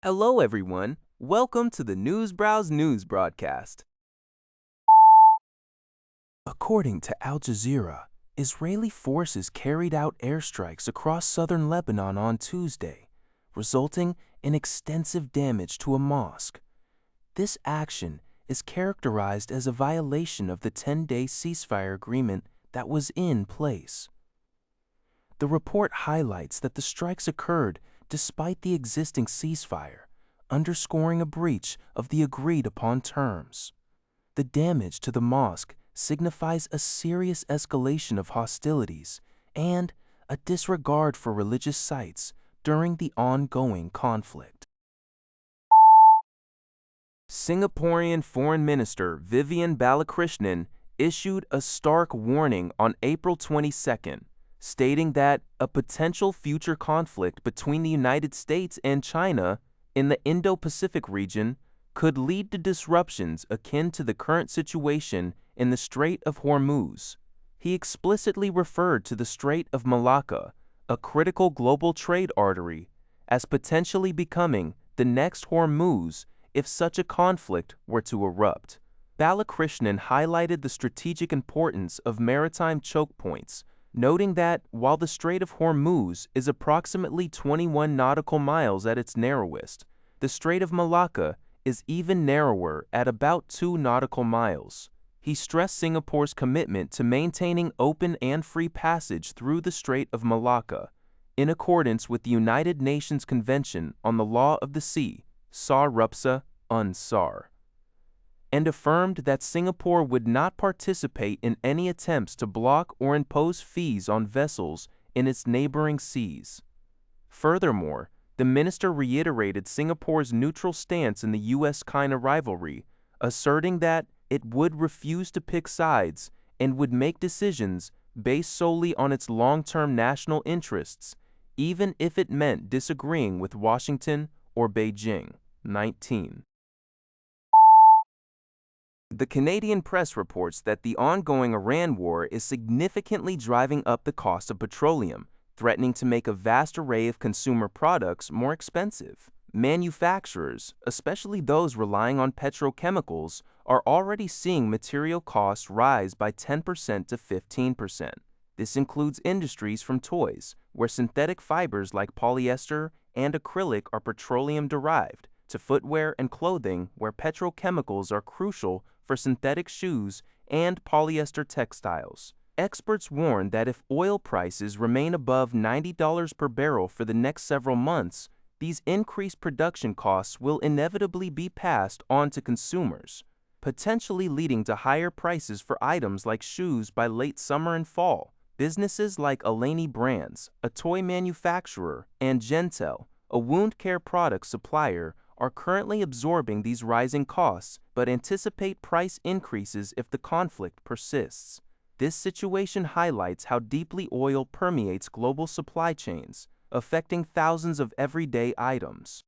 Hello everyone, welcome to the Newsbrowse News broadcast. According to Al Jazeera, Israeli forces carried out airstrikes across southern Lebanon on Tuesday, resulting in extensive damage to a mosque. This action is characterized as a violation of the 10-day ceasefire agreement that was in place. The report highlights that the strikes occurred despite the existing ceasefire, underscoring a breach of the agreed-upon terms. The damage to the mosque signifies a serious escalation of hostilities and a disregard for religious sites during the ongoing conflict. Singaporean Foreign Minister Vivian Balakrishnan issued a stark warning on April 22nd, stating that a potential future conflict between the United States and China in the Indo-Pacific region could lead to disruptions akin to the current situation in the Strait of Hormuz. He explicitly referred to the Strait of Malacca, a critical global trade artery, as potentially becoming the next Hormuz if such a conflict were to erupt. Balakrishnan highlighted the strategic importance of maritime choke points, noting that while the Strait of Hormuz is approximately 21 nautical miles at its narrowest, the Strait of Malacca is even narrower at about 2 nautical miles. He stressed Singapore's commitment to maintaining open and free passage through the Strait of Malacca, in accordance with the United Nations Convention on the Law of the Sea, Sar Rupsa Unsar, and affirmed that Singapore would not participate in any attempts to block or impose fees on vessels in its neighboring seas. Furthermore, the minister reiterated Singapore's neutral stance in the U.S.-China rivalry, asserting that it would refuse to pick sides and would make decisions based solely on its long-term national interests, even if it meant disagreeing with Washington or Beijing. 19. The Canadian press reports that the ongoing Iran war is significantly driving up the cost of petroleum, threatening to make a vast array of consumer products more expensive. Manufacturers, especially those relying on petrochemicals, are already seeing material costs rise by 10% to 15%. This includes industries from toys, where synthetic fibers like polyester and acrylic are petroleum-derived, to footwear and clothing, where petrochemicals are crucial for synthetic shoes and polyester textiles. Experts warn that if oil prices remain above $90 per barrel for the next several months, these increased production costs will inevitably be passed on to consumers, potentially leading to higher prices for items like shoes by late summer and fall. Businesses like Alani Brands, a toy manufacturer, and Gentel, a wound care product supplier, are currently absorbing these rising costs but anticipate price increases if the conflict persists. This situation highlights how deeply oil permeates global supply chains, affecting thousands of everyday items.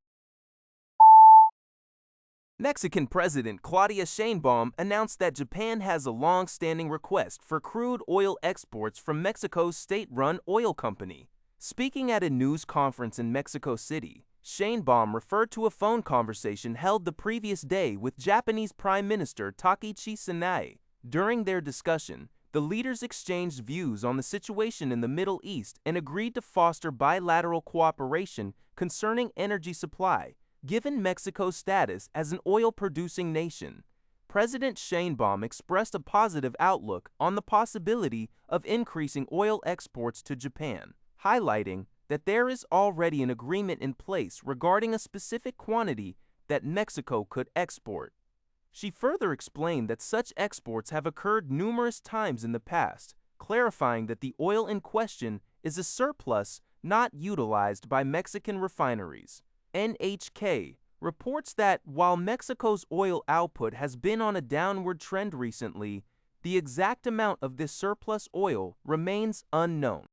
Mexican President Claudia Sheinbaum announced that Japan has a long-standing request for crude oil exports from Mexico's state-run oil company. Speaking at a news conference in Mexico City, Sheinbaum referred to a phone conversation held the previous day with Japanese Prime Minister Takeshi Sanae. During their discussion, the leaders exchanged views on the situation in the Middle East and agreed to foster bilateral cooperation concerning energy supply, given Mexico's status as an oil-producing nation. President Sheinbaum expressed a positive outlook on the possibility of increasing oil exports to Japan, highlighting that there is already an agreement in place regarding a specific quantity that Mexico could export. She further explained that such exports have occurred numerous times in the past, clarifying that the oil in question is a surplus not utilized by Mexican refineries. NHK reports that while Mexico's oil output has been on a downward trend recently, the exact amount of this surplus oil remains unknown.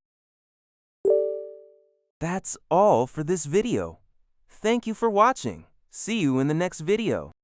That's all for this video. Thank you for watching. See you in the next video.